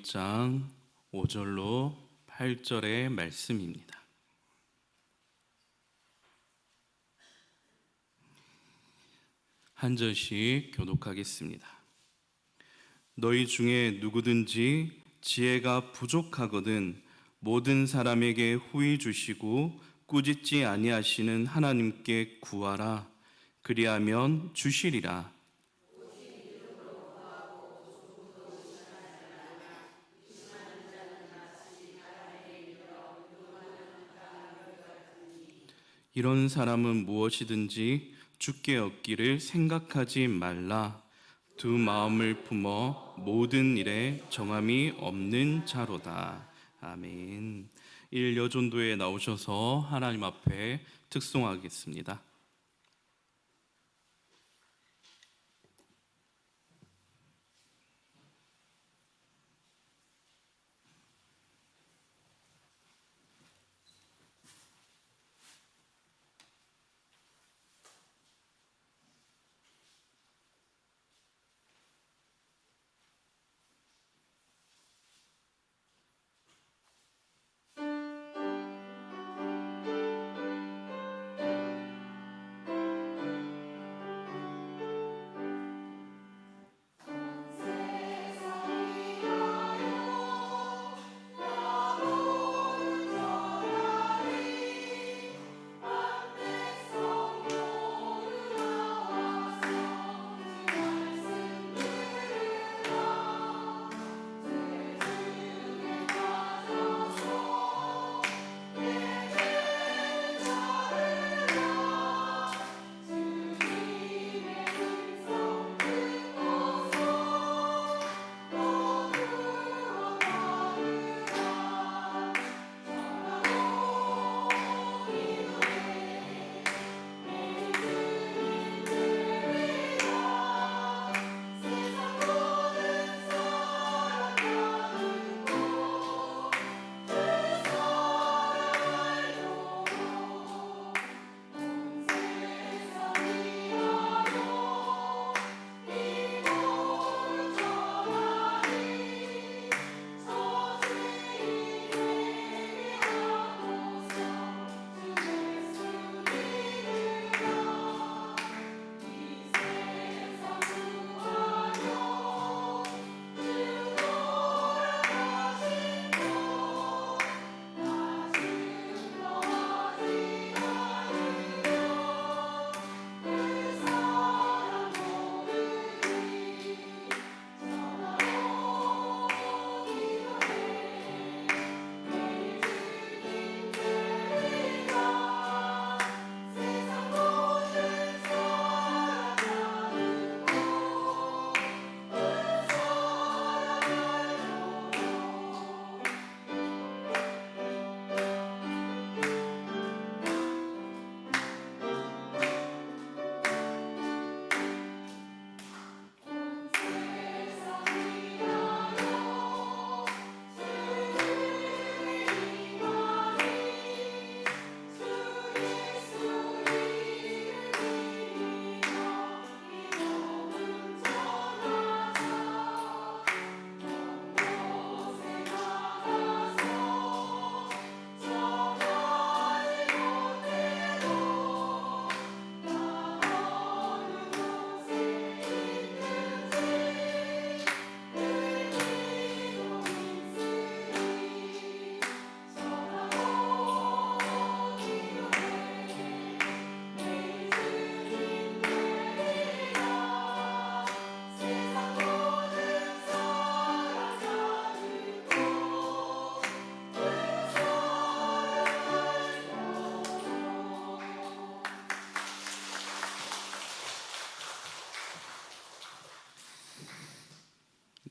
1장 5절로 8절의 말씀입니다. 한 절씩 교독하겠습니다. 너희 중에 누구든지 지혜가 부족하거든 모든 사람에게 후히 주시고 꾸짖지 아니하시는 하나님께 구하라. 그리하면 주시리라. 이런 사람은 무엇이든지 주께 얻기를 생각하지 말라. 두 마음을 품어 모든 일에 정함이 없는 자로다. 아멘. 일여전도에 나오셔서 하나님 앞에 특송하겠습니다.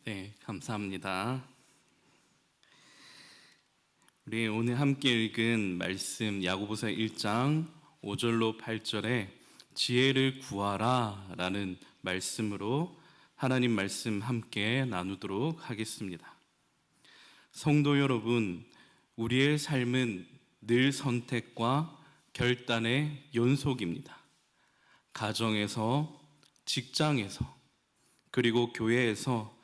네, 감사합니다. 우리 오늘 함께 읽은 말씀 야고보서 1장 5절로 8절에 지혜를 구하라 라는 말씀으로 하나님 말씀 함께 나누도록 하겠습니다. 성도 여러분, 우리의 삶은 늘 선택과 결단의 연속입니다. 가정에서, 직장에서, 그리고 교회에서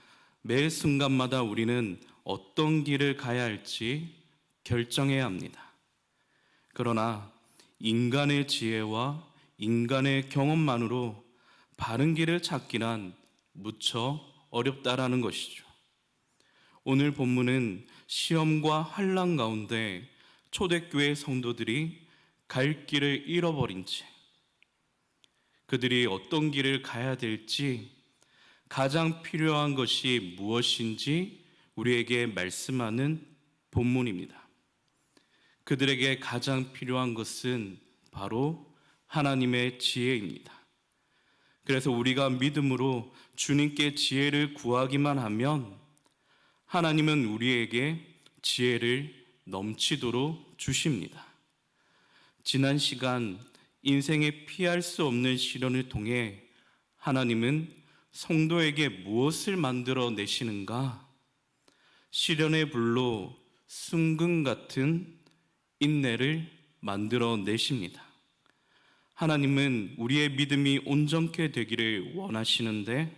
매 순간마다 우리는 어떤 길을 가야 할지 결정해야 합니다. 그러나 인간의 지혜와 인간의 경험만으로 바른 길을 찾기란 무척 어렵다라는 것이죠. 오늘 본문은 시험과 환난 가운데 초대교회 성도들이 갈 길을 잃어버린 채 그들이 어떤 길을 가야 될지, 가장 필요한 것이 무엇인지 우리에게 말씀하는 본문입니다. 그들에게 가장 필요한 것은 바로 하나님의 지혜입니다. 그래서 우리가 믿음으로 주님께 지혜를 구하기만 하면 하나님은 우리에게 지혜를 넘치도록 주십니다. 지난 시간 인생에 피할 수 없는 시련을 통해 하나님은 성도에게 무엇을 만들어 내시는가? 시련의 불로 순금 같은 인내를 만들어 내십니다. 하나님은 우리의 믿음이 온전케 되기를 원하시는데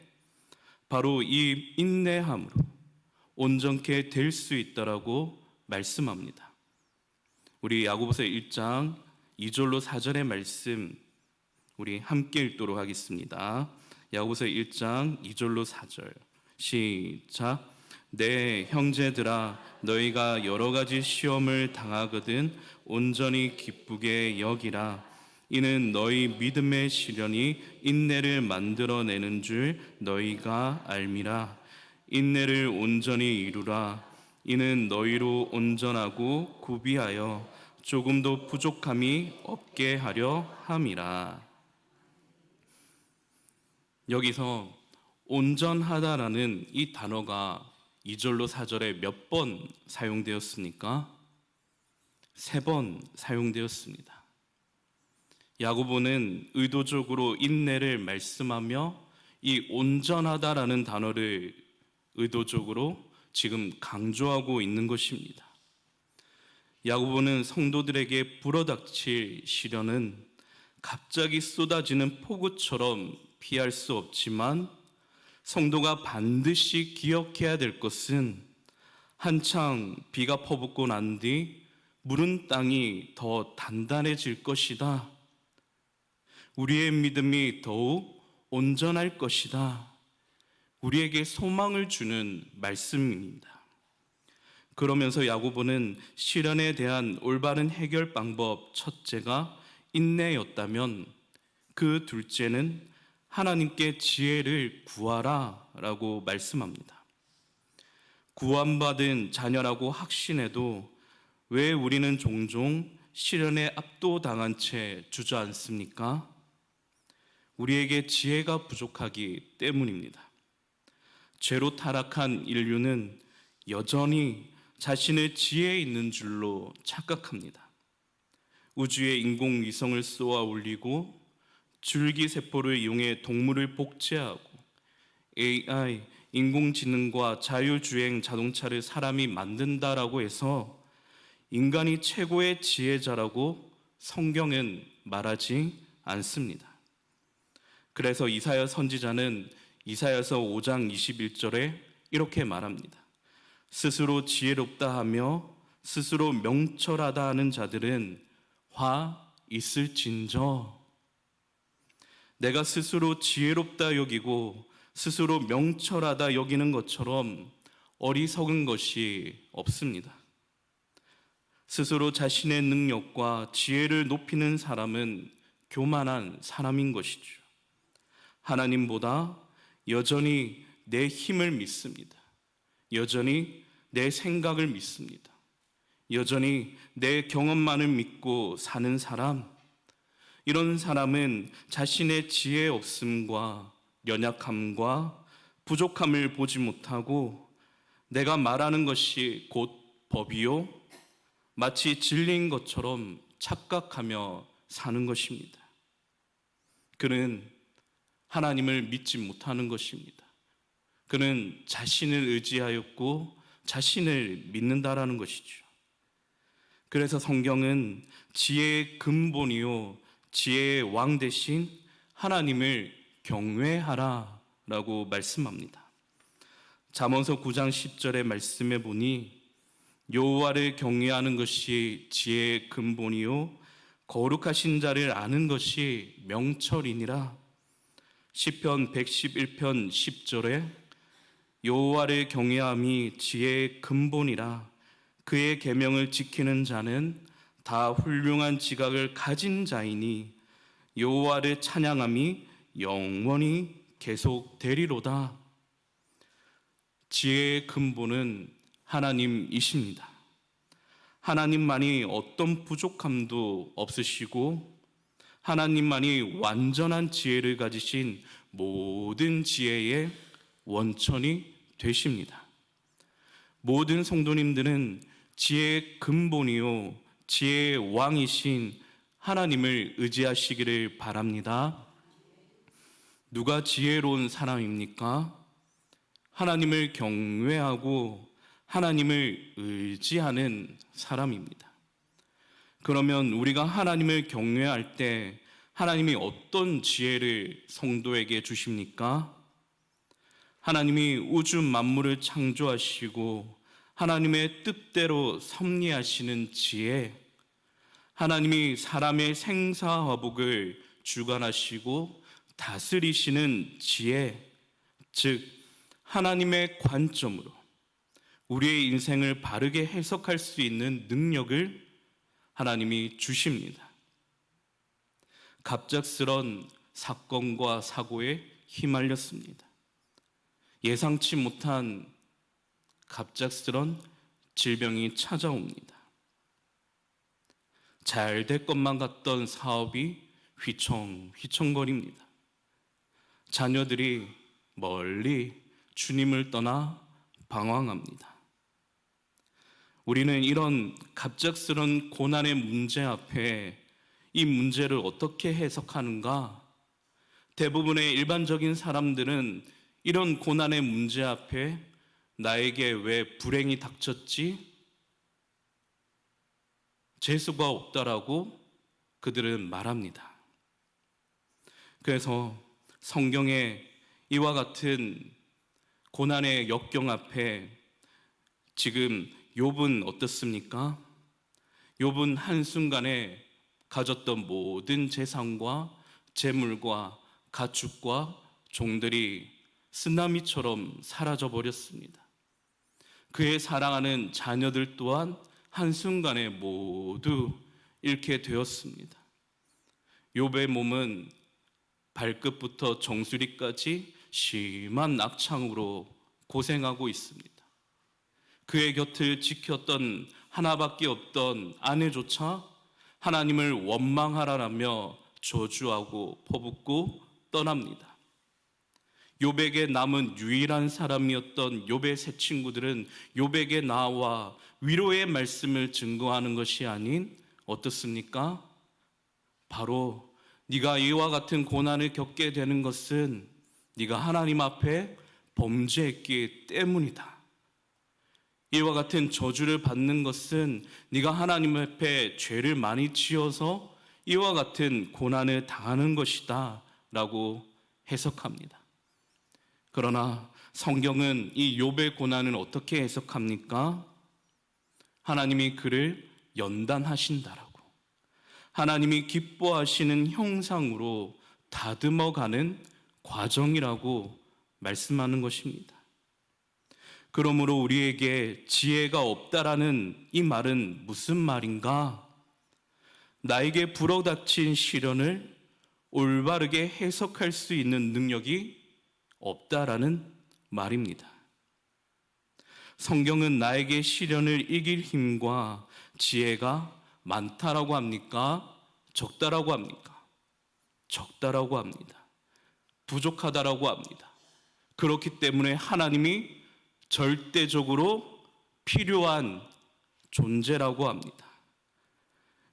바로 이 인내함으로 온전케 될 수 있다라고 말씀합니다. 우리 야고보서 1장 2절로 4절의 말씀 우리 함께 읽도록 하겠습니다. 야고보서 1장 2절로 4절 시작. 내 형제들아, 너희가 여러 가지 시험을 당하거든 온전히 기쁘게 여기라. 이는 너희 믿음의 시련이 인내를 만들어내는 줄 너희가 알미라. 인내를 온전히 이루라. 이는 너희로 온전하고 구비하여 조금도 부족함이 없게 하려 함이라. 여기서 온전하다라는 이 단어가 2절로 4절에 몇 번 사용되었습니까? 3번 사용되었습니다. 야고보는 의도적으로 인내를 말씀하며 이 온전하다라는 단어를 의도적으로 지금 강조하고 있는 것입니다. 야고보는 성도들에게 불어닥칠 시련은 갑자기 쏟아지는 폭우처럼 피할 수 없지만 성도가 반드시 기억해야 될 것은 한창 비가 퍼붓고 난 뒤 무른 땅이 더 단단해질 것이다. 우리의 믿음이 더욱 온전할 것이다. 우리에게 소망을 주는 말씀입니다. 그러면서 야고보는 시련에 대한 올바른 해결 방법 첫째가 인내였다면 그 둘째는 하나님께 지혜를 구하라 라고 말씀합니다. 구원받은 자녀라고 확신해도 왜 우리는 종종 시련에 압도당한 채 주저앉습니까? 우리에게 지혜가 부족하기 때문입니다. 죄로 타락한 인류는 여전히 자신의 지혜 있는 줄로 착각합니다. 우주에 인공위성을 쏘아 올리고 줄기세포를 이용해 동물을 복제하고 AI, 인공지능과 자율주행 자동차를 사람이 만든다라고 해서 인간이 최고의 지혜자라고 성경은 말하지 않습니다. 그래서 이사야 선지자는 이사야서 5장 21절에 이렇게 말합니다. 스스로 지혜롭다 하며 스스로 명철하다 하는 자들은 화 있을진저. 내가 스스로 지혜롭다 여기고 스스로 명철하다 여기는 것처럼 어리석은 것이 없습니다. 스스로 자신의 능력과 지혜를 높이는 사람은 교만한 사람인 것이죠. 하나님보다 여전히 내 힘을 믿습니다. 여전히 내 생각을 믿습니다. 여전히 내 경험만을 믿고 사는 사람, 이런 사람은 자신의 지혜 없음과 연약함과 부족함을 보지 못하고 내가 말하는 것이 곧 법이요 마치 진리인 것처럼 착각하며 사는 것입니다. 그는 하나님을 믿지 못하는 것입니다. 그는 자신을 의지하였고 자신을 믿는다라는 것이죠. 그래서 성경은 지혜의 근본이요 지혜의 왕 대신 하나님을 경외하라 라고 말씀합니다. 잠언서 9장 10절의 말씀에 보니 여호와를 경외하는 것이 지혜의 근본이요 거룩하신 자를 아는 것이 명철이니라. 시편 111편 10절에 여호와를 경외함이 지혜의 근본이라. 그의 계명을 지키는 자는 다 훌륭한 지각을 가진 자이니 여호와를 찬양함이 영원히 계속되리로다. 지혜의 근본은 하나님이십니다. 하나님만이 어떤 부족함도 없으시고 하나님만이 완전한 지혜를 가지신 모든 지혜의 원천이 되십니다. 모든 성도님들은 지혜의 근본이요 지혜의 왕이신 하나님을 의지하시기를 바랍니다. 누가 지혜로운 사람입니까? 하나님을 경외하고 하나님을 의지하는 사람입니다. 그러면 우리가 하나님을 경외할 때 하나님이 어떤 지혜를 성도에게 주십니까? 하나님이 우주 만물을 창조하시고 하나님의 뜻대로 섭리하시는 지혜, 하나님이 사람의 생사화복을 주관하시고 다스리시는 지혜, 즉 하나님의 관점으로 우리의 인생을 바르게 해석할 수 있는 능력을 하나님이 주십니다. 갑작스런 사건과 사고에 휘말렸습니다. 예상치 못한 갑작스런 질병이 찾아옵니다. 잘 될 것만 같던 사업이 휘청휘청거립니다. 자녀들이 멀리 주님을 떠나 방황합니다. 우리는 이런 갑작스런 고난의 문제 앞에 이 문제를 어떻게 해석하는가? 대부분의 일반적인 사람들은 이런 고난의 문제 앞에 나에게 왜 불행이 닥쳤지? 재수가 없다라고 그들은 말합니다. 그래서 성경에 이와 같은 고난의 역경 앞에 지금 욥은 어떻습니까? 욥은 한순간에 가졌던 모든 재산과 재물과 가축과 종들이 쓰나미처럼 사라져 버렸습니다. 그의 사랑하는 자녀들 또한 한순간에 모두 잃게 되었습니다. 욥의 몸은 발끝부터 정수리까지 심한 낙창으로 고생하고 있습니다. 그의 곁을 지켰던 하나밖에 없던 아내조차 하나님을 원망하라라며 저주하고 퍼붓고 떠납니다. 욥에게 남은 유일한 사람이었던 욥의 세 친구들은 욥에게 나와 위로의 말씀을 증거하는 것이 아닌 어떻습니까? 바로 네가 이와 같은 고난을 겪게 되는 것은 네가 하나님 앞에 범죄했기 때문이다. 이와 같은 저주를 받는 것은 네가 하나님 앞에 죄를 많이 지어서 이와 같은 고난을 당하는 것이다 라고 해석합니다. 그러나 성경은 이 욥의 고난을 어떻게 해석합니까? 하나님이 그를 연단하신다라고, 하나님이 기뻐하시는 형상으로 다듬어가는 과정이라고 말씀하는 것입니다. 그러므로 우리에게 지혜가 없다라는 이 말은 무슨 말인가? 나에게 불어닥친 시련을 올바르게 해석할 수 있는 능력이 없다라는 말입니다. 성경은 나에게 시련을 이길 힘과 지혜가 많다라고 합니까? 적다라고 합니까? 적다라고 합니다. 부족하다라고 합니다. 그렇기 때문에 하나님이 절대적으로 필요한 존재라고 합니다.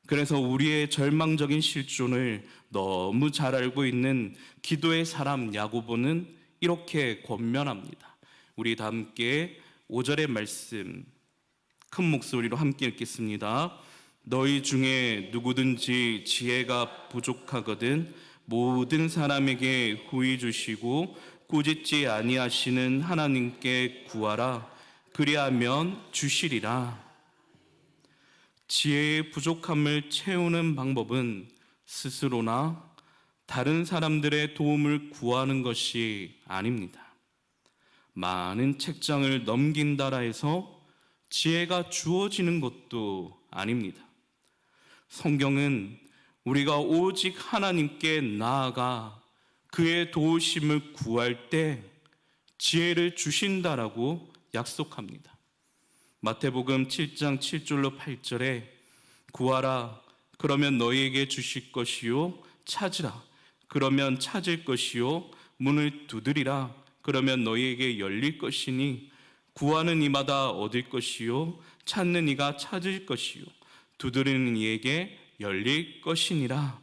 그래서 우리의 절망적인 실존을 너무 잘 알고 있는 기도의 사람 야고보는 이렇게 권면합니다. 우리 다 함께 5절의 말씀 큰 목소리로 함께 읽겠습니다. 너희 중에 누구든지 지혜가 부족하거든 모든 사람에게 후히 주시고 꾸짖지 아니하시는 하나님께 구하라. 그리하면 주시리라. 지혜의 부족함을 채우는 방법은 스스로나 다른 사람들의 도움을 구하는 것이 아닙니다. 많은 책장을 넘긴다라 해서 지혜가 주어지는 것도 아닙니다. 성경은 우리가 오직 하나님께 나아가 그의 도우심을 구할 때 지혜를 주신다라고 약속합니다. 마태복음 7장 7절로 8절에 구하라 그러면 너희에게 주실 것이요 찾으라 그러면 찾을 것이요 문을 두드리라 그러면 너희에게 열릴 것이니 구하는 이마다 얻을 것이요 찾는 이가 찾을 것이요 두드리는 이에게 열릴 것이니라.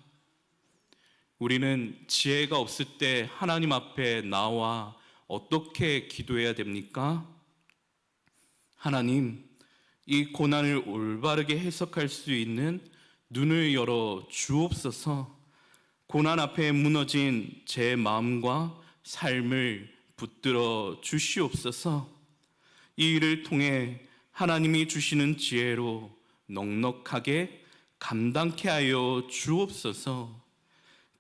우리는 지혜가 없을 때 하나님 앞에 나와 어떻게 기도해야 됩니까? 하나님, 이 고난을 올바르게 해석할 수 있는 눈을 열어 주옵소서. 고난 앞에 무너진 제 마음과 삶을 붙들어 주시옵소서. 이 일을 통해 하나님이 주시는 지혜로 넉넉하게 감당케 하여 주옵소서.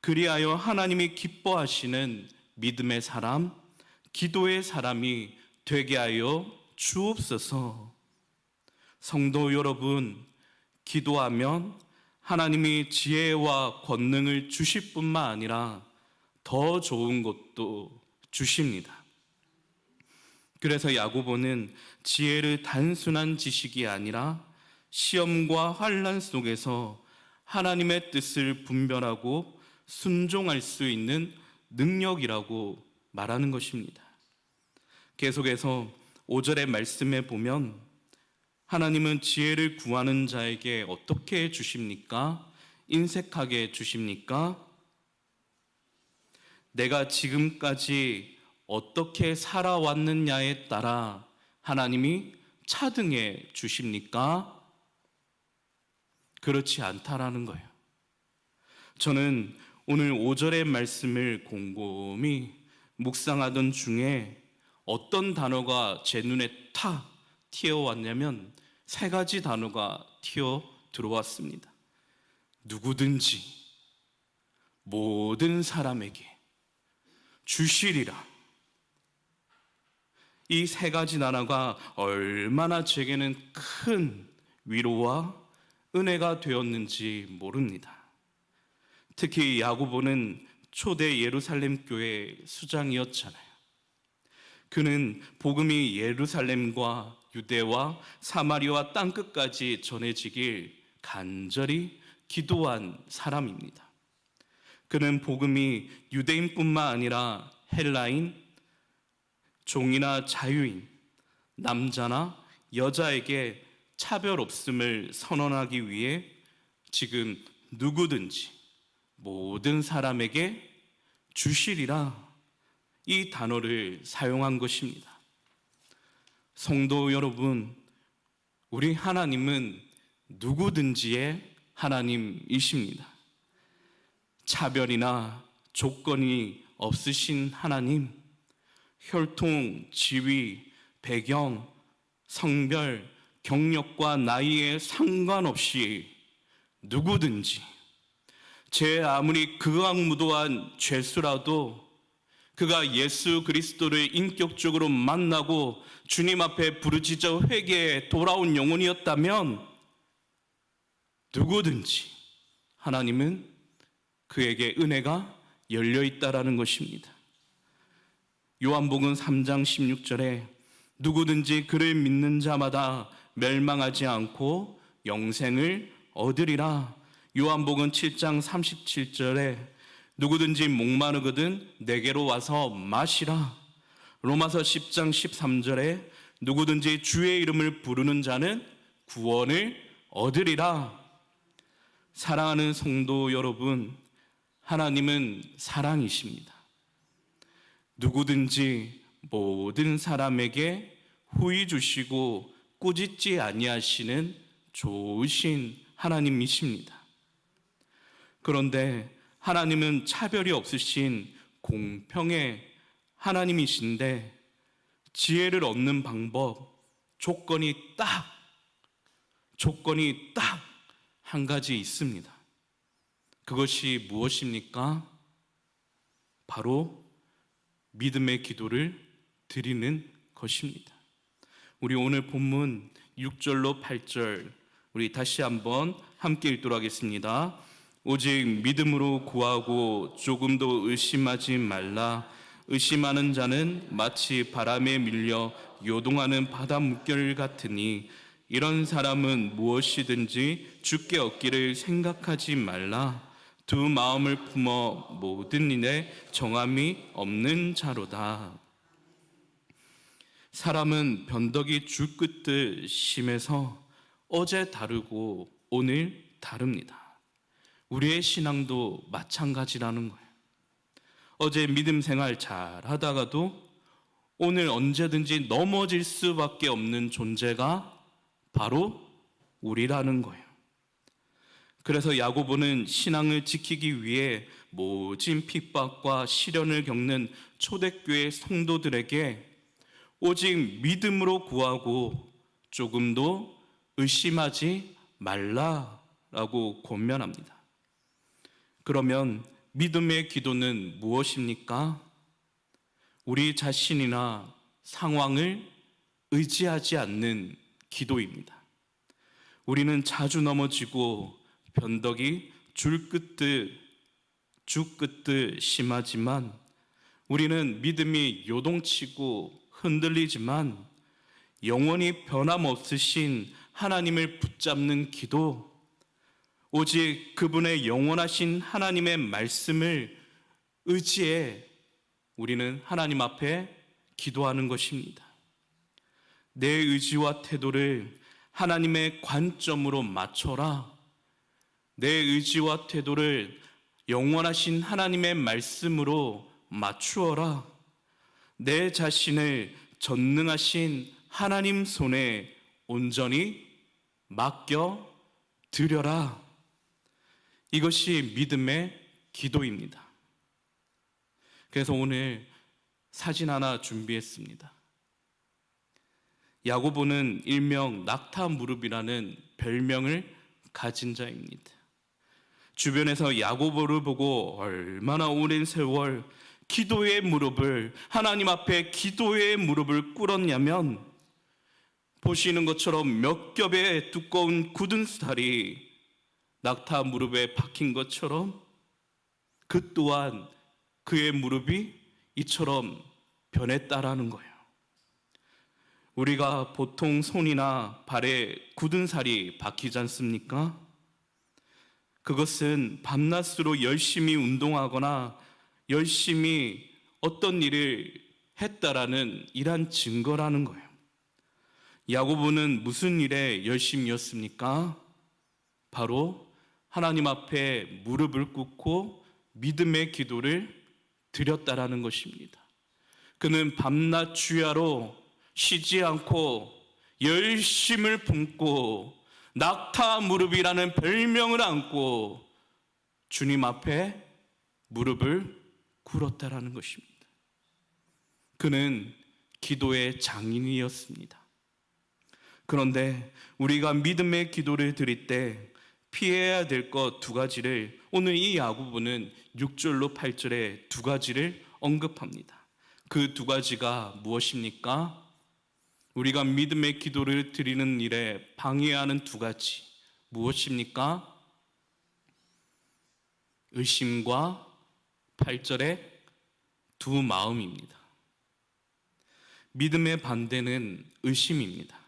그리하여 하나님이 기뻐하시는 믿음의 사람, 기도의 사람이 되게 하여 주옵소서. 성도 여러분, 기도하면 하나님이 지혜와 권능을 주실 뿐만 아니라 더 좋은 것도 주십니다. 그래서 야고보는 지혜를 단순한 지식이 아니라 시험과 환난 속에서 하나님의 뜻을 분별하고 순종할 수 있는 능력이라고 말하는 것입니다. 계속해서 5절의 말씀에 보면 하나님은 지혜를 구하는 자에게 어떻게 주십니까? 인색하게 주십니까? 내가 지금까지 어떻게 살아왔느냐에 따라 하나님이 차등해 주십니까? 그렇지 않다라는 거예요. 저는 오늘 5절의 말씀을 곰곰이 묵상하던 중에 어떤 단어가 제 눈에 탁 튀어왔냐면 3가지 단어가 튀어 들어왔습니다. 누구든지 모든 사람에게 주시리라. 이 3가지 단어가 얼마나 제게는 큰 위로와 은혜가 되었는지 모릅니다. 특히 야고보는 초대 예루살렘 교회 수장이었잖아요. 그는 복음이 예루살렘과 유대와 사마리아 땅끝까지 전해지길 간절히 기도한 사람입니다. 그는 복음이 유대인뿐만 아니라 헬라인, 종이나 자유인, 남자나 여자에게 차별 없음을 선언하기 위해 지금 누구든지 모든 사람에게 주시리라 이 단어를 사용한 것입니다. 성도 여러분, 우리 하나님은 누구든지의 하나님이십니다. 차별이나 조건이 없으신 하나님, 혈통, 지위, 배경, 성별, 경력과 나이에 상관없이 누구든지 제 아무리 극악무도한 죄수라도 그가 예수 그리스도를 인격적으로 만나고 주님 앞에 부르짖어 회개에 돌아온 영혼이었다면 누구든지 하나님은 그에게 은혜가 열려 있다라는 것입니다. 요한복음 3장 16절에 누구든지 그를 믿는 자마다 멸망하지 않고 영생을 얻으리라. 요한복음 7장 37절에 누구든지 목마르거든 내게로 와서 마시라. 로마서 10장 13절에 누구든지 주의 이름을 부르는 자는 구원을 얻으리라. 사랑하는 성도 여러분, 하나님은 사랑이십니다. 누구든지 모든 사람에게 후히 주시고 꾸짖지 아니하시는 좋으신 하나님이십니다. 그런데 하나님은 차별이 없으신 공평의 하나님이신데 지혜를 얻는 방법, 조건이 딱 한 가지 있습니다. 그것이 무엇입니까? 바로 믿음의 기도를 드리는 것입니다. 우리 오늘 본문 6절로 8절 우리 다시 한번 함께 읽도록 하겠습니다. 오직 믿음으로 구하고 조금도 의심하지 말라. 의심하는 자는 마치 바람에 밀려 요동하는 바다 물결 같으니 이런 사람은 무엇이든지 주께 얻기를 생각하지 말라. 두 마음을 품어 모든 일에 정함이 없는 자로다. 사람은 변덕이 줄 긋듯 심해서 어제 다르고 오늘 다릅니다. 우리의 신앙도 마찬가지라는 거예요. 어제 믿음 생활 잘 하다가도 오늘 언제든지 넘어질 수밖에 없는 존재가 바로 우리라는 거예요. 그래서 야고보는 신앙을 지키기 위해 모진 핍박과 시련을 겪는 초대교회 성도들에게 오직 믿음으로 구하고 조금도 의심하지 말라라고 권면합니다. 그러면 믿음의 기도는 무엇입니까? 우리 자신이나 상황을 의지하지 않는 기도입니다. 우리는 자주 넘어지고 변덕이 줄 긋듯 심하지만 우리는 믿음이 요동치고 흔들리지만 영원히 변함없으신 하나님을 붙잡는 기도, 오직 그분의 영원하신 하나님의 말씀을 의지해 우리는 하나님 앞에 기도하는 것입니다. 내 의지와 태도를 하나님의 관점으로 맞춰라. 내 의지와 태도를 영원하신 하나님의 말씀으로 맞추어라. 내 자신을 전능하신 하나님 손에 온전히 맡겨 드려라. 이것이 믿음의 기도입니다. 그래서 오늘 사진 하나 준비했습니다. 야고보는 일명 낙타 무릎이라는 별명을 가진 자입니다. 주변에서 야고보를 보고 얼마나 오랜 세월 기도의 무릎을, 하나님 앞에 기도의 무릎을 꿇었냐면 보시는 것처럼 몇 겹의 두꺼운 굳은 살이 낙타 무릎에 박힌 것처럼 그 또한 그의 무릎이 이처럼 변했다라는 거예요. 우리가 보통 손이나 발에 굳은 살이 박히지 않습니까? 그것은 밤낮으로 열심히 운동하거나 열심히 어떤 일을 했다라는 이러한 증거라는 거예요. 야고보는 무슨 일에 열심이었습니까? 바로 하나님 앞에 무릎을 꿇고 믿음의 기도를 드렸다라는 것입니다. 그는 밤낮 주야로 쉬지 않고 열심을 품고 낙타 무릎이라는 별명을 안고 주님 앞에 무릎을 꿇었다라는 것입니다. 그는 기도의 장인이었습니다. 그런데 우리가 믿음의 기도를 드릴 때 피해야 될 것 두 가지를 오늘 이 야고보는 6절로 8절에 두 가지를 언급합니다. 그 두 가지가 무엇입니까? 우리가 믿음의 기도를 드리는 일에 방해하는 두 가지 무엇입니까? 의심과 8절의 두 마음입니다. 믿음의 반대는 의심입니다.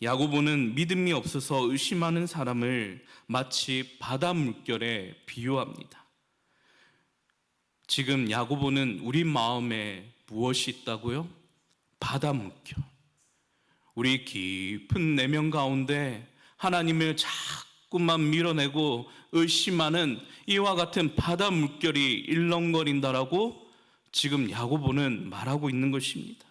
야고보는 믿음이 없어서 의심하는 사람을 마치 바다 물결에 비유합니다. 지금 야고보는 우리 마음에 무엇이 있다고요? 바다 물결. 우리 깊은 내면 가운데 하나님을 자꾸만 밀어내고 의심하는 이와 같은 바다 물결이 일렁거린다라고 지금 야고보는 말하고 있는 것입니다.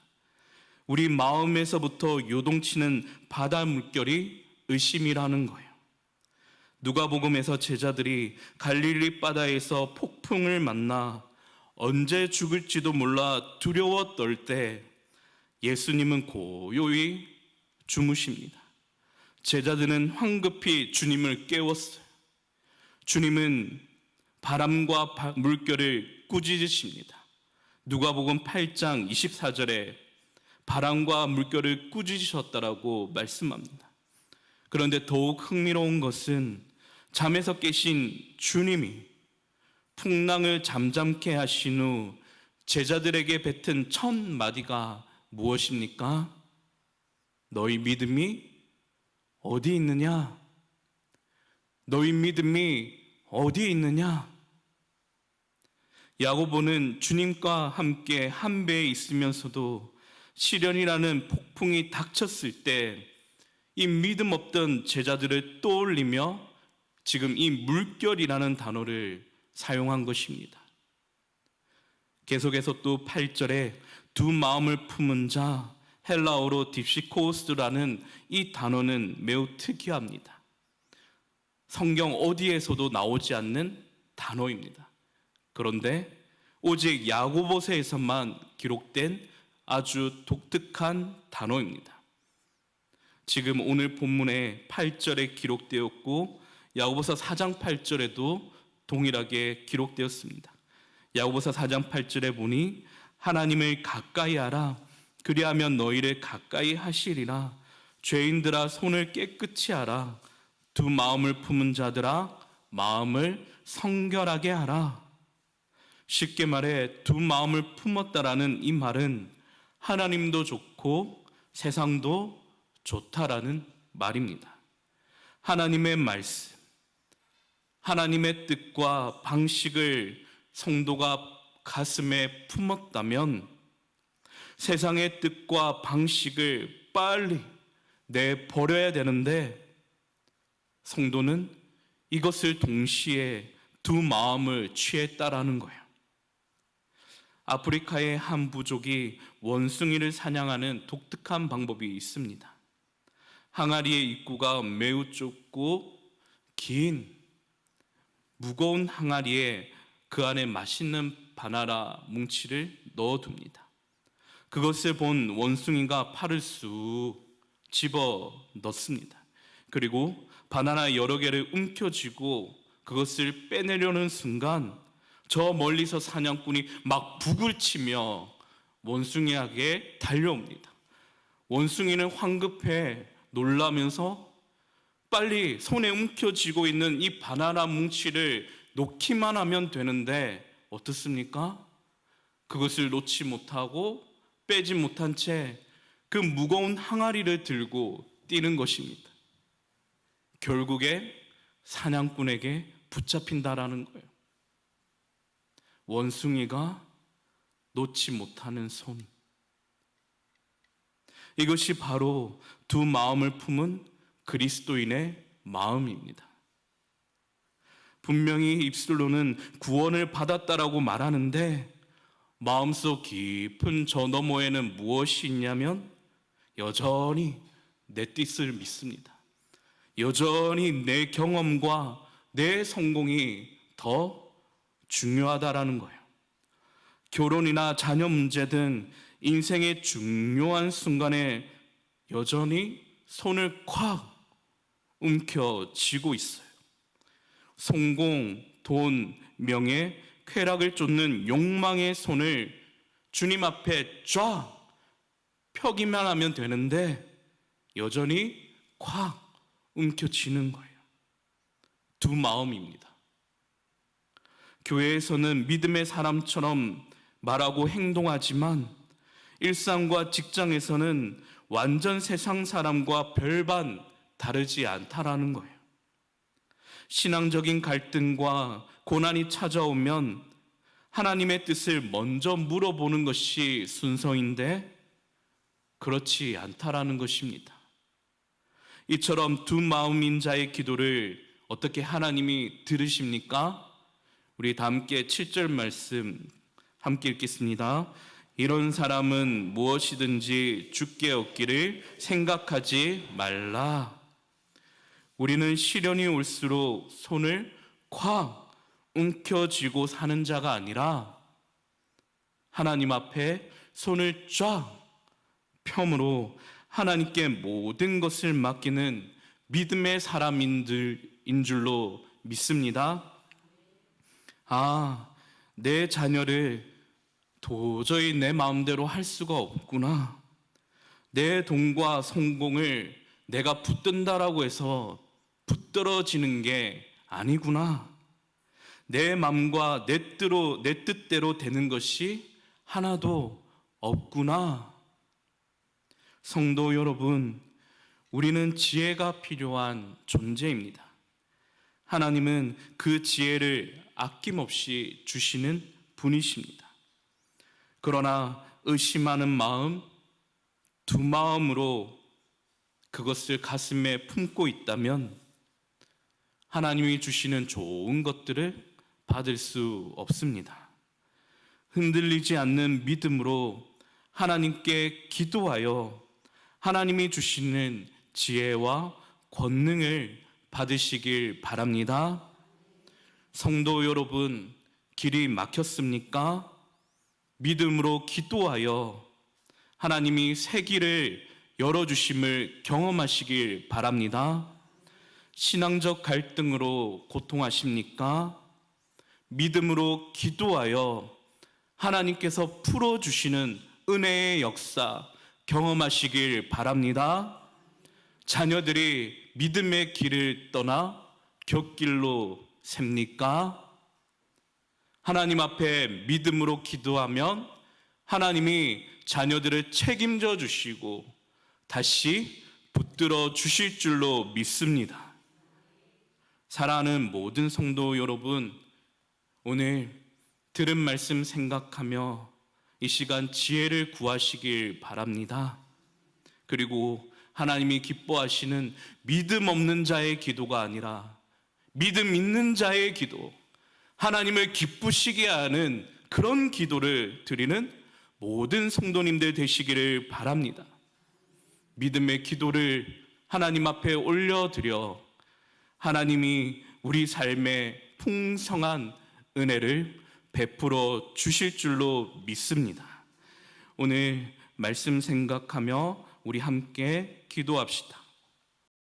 우리 마음에서부터 요동치는 바다 물결이 의심이라는 거예요. 누가복음에서 제자들이 갈릴리 바다에서 폭풍을 만나 언제 죽을지도 몰라 두려워 떨 때 예수님은 고요히 주무십니다. 제자들은 황급히 주님을 깨웠어요. 주님은 바람과 물결을 꾸짖으십니다. 누가복음 8장 24절에 바람과 물결을 꾸짖으셨다라고 말씀합니다. 그런데 더욱 흥미로운 것은 잠에서 깨신 주님이 풍랑을 잠잠케 하신 후 제자들에게 뱉은 첫 마디가 무엇입니까? 너희 믿음이 어디 있느냐? 너희 믿음이 어디에 있느냐? 야고보는 주님과 함께 한 배에 있으면서도 시련이라는 폭풍이 닥쳤을 때 이 믿음 없던 제자들을 떠올리며 지금 이 물결이라는 단어를 사용한 것입니다. 계속해서 또 8절에 두 마음을 품은 자, 헬라어로 딥시코스라는 이 단어는 매우 특이합니다. 성경 어디에서도 나오지 않는 단어입니다. 그런데 오직 야고보서에서만 기록된 아주 독특한 단어입니다. 지금 오늘 본문에 8절에 기록되었고 야고보서 4장 8절에도 동일하게 기록되었습니다. 야고보서 4장 8절에 보니 하나님을 가까이 하라 그리하면 너희를 가까이 하시리라. 죄인들아 손을 깨끗이 하라. 두 마음을 품은 자들아 마음을 성결하게 하라. 쉽게 말해 두 마음을 품었다라는 이 말은 하나님도 좋고 세상도 좋다라는 말입니다. 하나님의 말씀, 하나님의 뜻과 방식을 성도가 가슴에 품었다면 세상의 뜻과 방식을 빨리 내버려야 되는데 성도는 이것을 동시에 두 마음을 취했다라는 거예요. 아프리카의 한 부족이 원숭이를 사냥하는 독특한 방법이 있습니다. 항아리의 입구가 매우 좁고 긴 무거운 항아리에 그 안에 맛있는 바나나 뭉치를 넣어둡니다. 그것을 본 원숭이가 팔을 쑥 집어 넣습니다. 그리고 바나나 여러 개를 움켜쥐고 그것을 빼내려는 순간 저 멀리서 사냥꾼이 막 북을 치며 원숭이에게 달려옵니다. 원숭이는 황급해 놀라면서 빨리 손에 움켜쥐고 있는 이 바나나 뭉치를 놓기만 하면 되는데 어떻습니까? 그것을 놓지 못하고 빼지 못한 채 그 무거운 항아리를 들고 뛰는 것입니다. 결국에 사냥꾼에게 붙잡힌다라는 거예요. 원숭이가 놓지 못하는 손. 이것이 바로 두 마음을 품은 그리스도인의 마음입니다. 분명히 입술로는 구원을 받았다라고 말하는데 마음속 깊은 저 너머에는 무엇이 있냐면 여전히 내 뜻을 믿습니다. 여전히 내 경험과 내 성공이 더 중요하다라는 거예요. 결혼이나 자녀 문제 등 인생의 중요한 순간에 여전히 손을 콱 움켜쥐고 있어요. 성공, 돈, 명예, 쾌락을 쫓는 욕망의 손을 주님 앞에 쫙 펴기만 하면 되는데 여전히 콱 움켜쥐는 거예요. 두 마음입니다. 교회에서는 믿음의 사람처럼 말하고 행동하지만 일상과 직장에서는 완전 세상 사람과 별반 다르지 않다라는 거예요. 신앙적인 갈등과 고난이 찾아오면 하나님의 뜻을 먼저 물어보는 것이 순서인데 그렇지 않다라는 것입니다. 이처럼 두 마음인 자의 기도를 어떻게 하나님이 들으십니까? 우리 다 함께 7절 말씀 함께 읽겠습니다. 이런 사람은 무엇이든지 주께 얻기를 생각하지 말라. 우리는 시련이 올수록 손을 콱 움켜쥐고 사는 자가 아니라 하나님 앞에 손을 쫙 펴므로 하나님께 모든 것을 맡기는 믿음의 사람인 줄로 믿습니다. 내 자녀를 도저히 내 마음대로 할 수가 없구나. 내 돈과 성공을 내가 붙든다라고 해서 붙들어지는 게 아니구나. 내 마음과 내 뜻대로 되는 것이 하나도 없구나. 성도 여러분, 우리는 지혜가 필요한 존재입니다. 하나님은 그 지혜를 아낌없이 주시는 분이십니다. 그러나 의심하는 마음, 두 마음으로 그것을 가슴에 품고 있다면 하나님이 주시는 좋은 것들을 받을 수 없습니다. 흔들리지 않는 믿음으로 하나님께 기도하여 하나님이 주시는 지혜와 권능을 받으시길 바랍니다. 성도 여러분, 길이 막혔습니까? 믿음으로 기도하여 하나님이 새 길을 열어주심을 경험하시길 바랍니다. 신앙적 갈등으로 고통하십니까? 믿음으로 기도하여 하나님께서 풀어주시는 은혜의 역사 경험하시길 바랍니다. 자녀들이 믿음의 길을 떠나 곁길로 셉니까? 하나님 앞에 믿음으로 기도하면 하나님이 자녀들을 책임져 주시고 다시 붙들어 주실 줄로 믿습니다. 사랑하는 모든 성도 여러분, 오늘 들은 말씀 생각하며 이 시간 지혜를 구하시길 바랍니다. 그리고 하나님이 기뻐하시는 믿음 없는 자의 기도가 아니라 믿음 있는 자의 기도, 하나님을 기쁘시게 하는 그런 기도를 드리는 모든 성도님들 되시기를 바랍니다. 믿음의 기도를 하나님 앞에 올려드려 하나님이 우리 삶에 풍성한 은혜를 베풀어 주실 줄로 믿습니다. 오늘 말씀 생각하며 우리 함께 기도합시다.